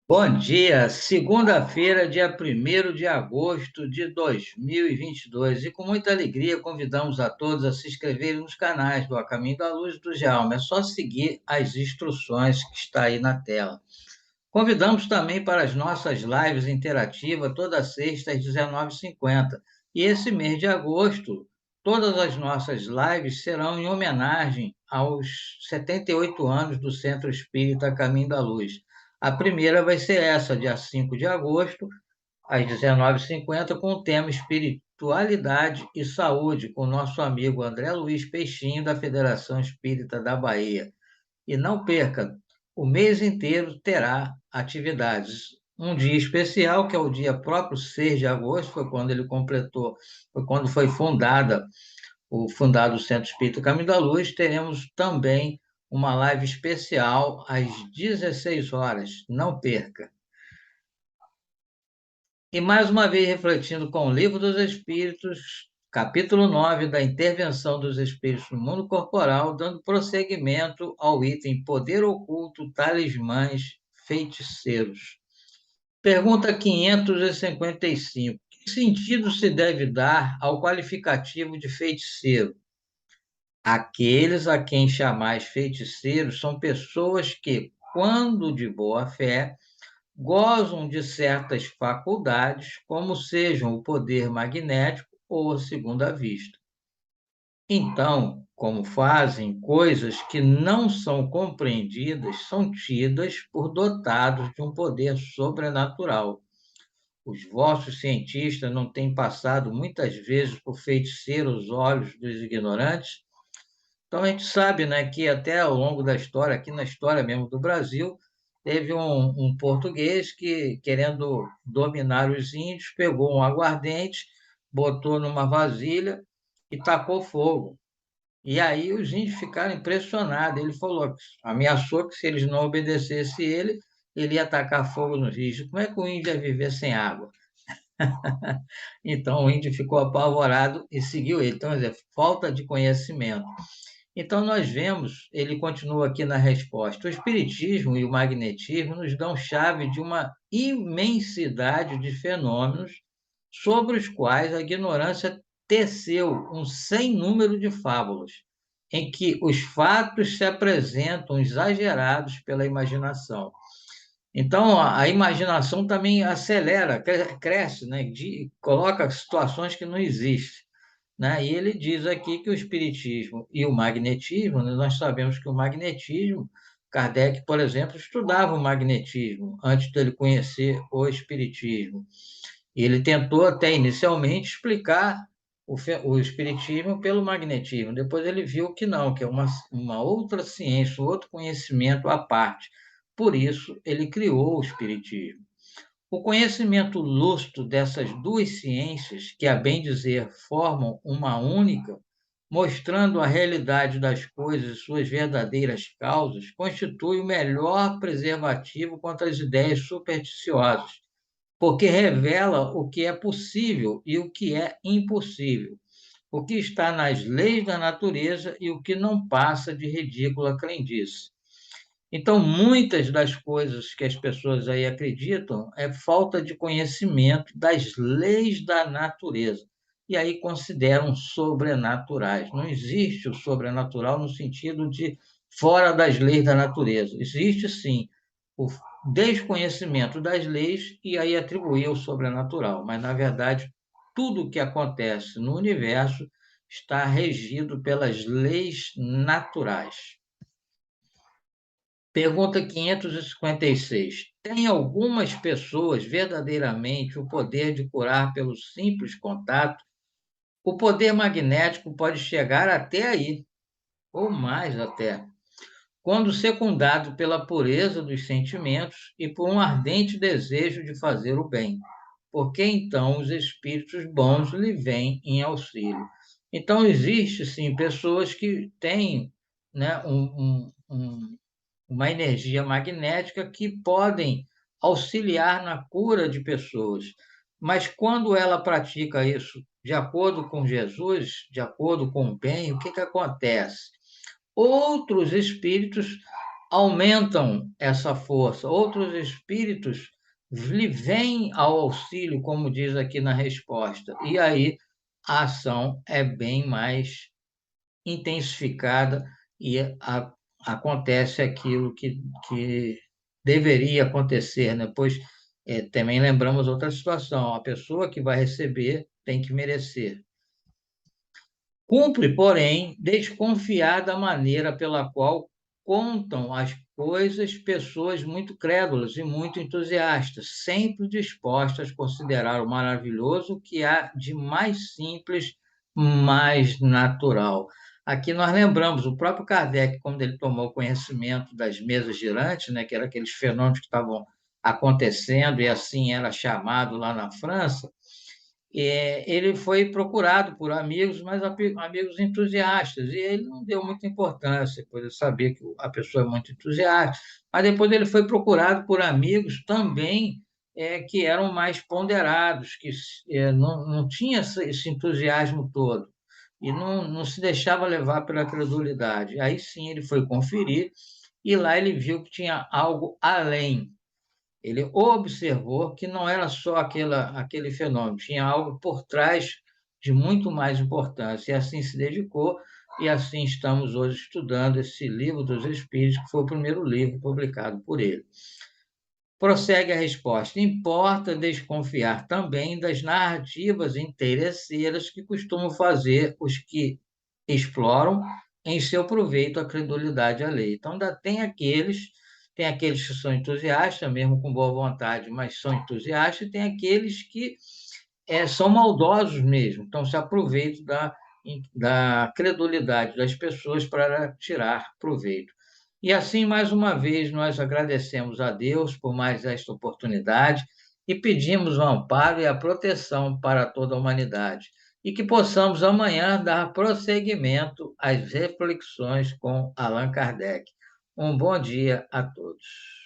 Bom dia, segunda-feira, dia 1º de agosto de 2022. E com muita alegria convidamos a todos a se inscreverem nos canais do A Caminho da Luz e do Djalma. É só seguir as instruções que está aí na tela. Convidamos também para as nossas lives interativas toda sexta às 19h50. E esse mês de agosto, todas as nossas lives serão em homenagem aos 78 anos do Centro Espírita Caminho da Luz. A primeira vai ser essa, dia 5 de agosto, às 19h50, com o tema Espiritualidade e Saúde, com o nosso amigo André Luiz Peixinho, da Federação Espírita da Bahia. E não perca, o mês inteiro terá atividades. Um dia especial, que é o dia próprio 6 de agosto, foi quando ele completou, foi quando foi fundado o Centro Espírita Caminho da Luz. Teremos também uma live especial às 16 horas. Não perca. E mais uma vez refletindo com o Livro dos Espíritos, capítulo 9 da intervenção dos espíritos no mundo corporal, dando prosseguimento ao item Poder Oculto, Talismãs, Feiticeiros. Pergunta 555. Que sentido se deve dar ao qualificativo de feiticeiro? Aqueles a quem chamais feiticeiros são pessoas que, quando de boa fé, gozam de certas faculdades, como sejam o poder magnético ou a segunda vista. Então, como fazem coisas que não são compreendidas, são tidas por dotados de um poder sobrenatural. Os vossos cientistas não têm passado muitas vezes por feiticeiro os olhos dos ignorantes? Então a gente sabe, né, que até ao longo da história, aqui na história mesmo do Brasil, teve um português que, querendo dominar os índios, pegou um aguardente, botou numa vasilha e tacou fogo. E aí os índios ficaram impressionados. Ele falou, ameaçou que se eles não obedecessem ele, ele ia tacar fogo nos índios. Como é que o índio ia viver sem água? Então o índio ficou apavorado e seguiu ele. Então, quer dizer, falta de conhecimento. Então, nós vemos, ele continua aqui na resposta, o Espiritismo e o Magnetismo nos dão chave de uma imensidade de fenômenos sobre os quais a ignorância teceu um sem número de fábulas, em que os fatos se apresentam exagerados pela imaginação. Então, a imaginação também acelera, cresce, né? Coloca situações que não existem, né? E ele diz aqui que o espiritismo e o magnetismo, né, nós sabemos que o magnetismo, Kardec, por exemplo, estudava o magnetismo antes dele conhecer o espiritismo. E ele tentou até inicialmente explicar o espiritismo pelo magnetismo. Depois ele viu que não, que é uma outra ciência, outro conhecimento à parte. Por isso, ele criou o espiritismo. O conhecimento lúcido dessas duas ciências, que, a bem dizer, formam uma única, mostrando a realidade das coisas e suas verdadeiras causas, constitui o melhor preservativo contra as ideias supersticiosas, porque revela o que é possível e o que é impossível, o que está nas leis da natureza e o que não passa de ridícula crendice. Então, muitas das coisas que as pessoas aí acreditam é falta de conhecimento das leis da natureza. E aí consideram sobrenaturais. Não existe o sobrenatural no sentido de fora das leis da natureza. Existe, sim, o desconhecimento das leis e aí atribuir o sobrenatural. Mas, na verdade, tudo o que acontece no universo está regido pelas leis naturais. Pergunta 556. Tem algumas pessoas verdadeiramente o poder de curar pelo simples contato? O poder magnético pode chegar até aí, ou mais até, quando secundado pela pureza dos sentimentos e por um ardente desejo de fazer o bem, porque então os espíritos bons lhe vêm em auxílio. Então, existe sim pessoas que têm, né, uma energia magnética que podem auxiliar na cura de pessoas. Mas quando ela pratica isso de acordo com Jesus, de acordo com o bem, o que acontece? Outros espíritos aumentam essa força, outros espíritos lhe vêm ao auxílio, como diz aqui na resposta, e aí a ação é bem mais intensificada e acontece aquilo que deveria acontecer, né? Pois também lembramos outra situação, a pessoa que vai receber tem que merecer. Cumpre, porém, desconfiar da maneira pela qual contam as coisas pessoas muito crédulas e muito entusiastas, sempre dispostas a considerar o maravilhoso que há de mais simples, mais natural. Aqui nós lembramos o próprio Kardec, quando ele tomou conhecimento das mesas girantes, né, que eram aqueles fenômenos que estavam acontecendo, e assim era chamado lá na França. Ele foi procurado por amigos, mas amigos entusiastas, e ele não deu muita importância, pois ele sabia que a pessoa é muito entusiasta, mas depois ele foi procurado por amigos também que eram mais ponderados, que não tinha esse entusiasmo todo, e não se deixava levar pela credulidade. Aí sim ele foi conferir, e lá ele viu que tinha algo além. Ele observou que não era só aquele fenômeno, tinha algo por trás de muito mais importância, e assim se dedicou, e assim estamos hoje estudando esse livro dos Espíritos, que foi o primeiro livro publicado por ele. Prossegue a resposta. Importa desconfiar também das narrativas interesseiras que costumam fazer os que exploram em seu proveito a credulidade alheia. Então, ainda tem aqueles que são entusiastas, mesmo com boa vontade, mas são entusiastas, e tem aqueles que são maldosos mesmo, então se aproveitam da credulidade das pessoas para tirar proveito. E assim, mais uma vez, nós agradecemos a Deus por mais esta oportunidade e pedimos o amparo e a proteção para toda a humanidade. E que possamos amanhã dar prosseguimento às reflexões com Allan Kardec. Um bom dia a todos.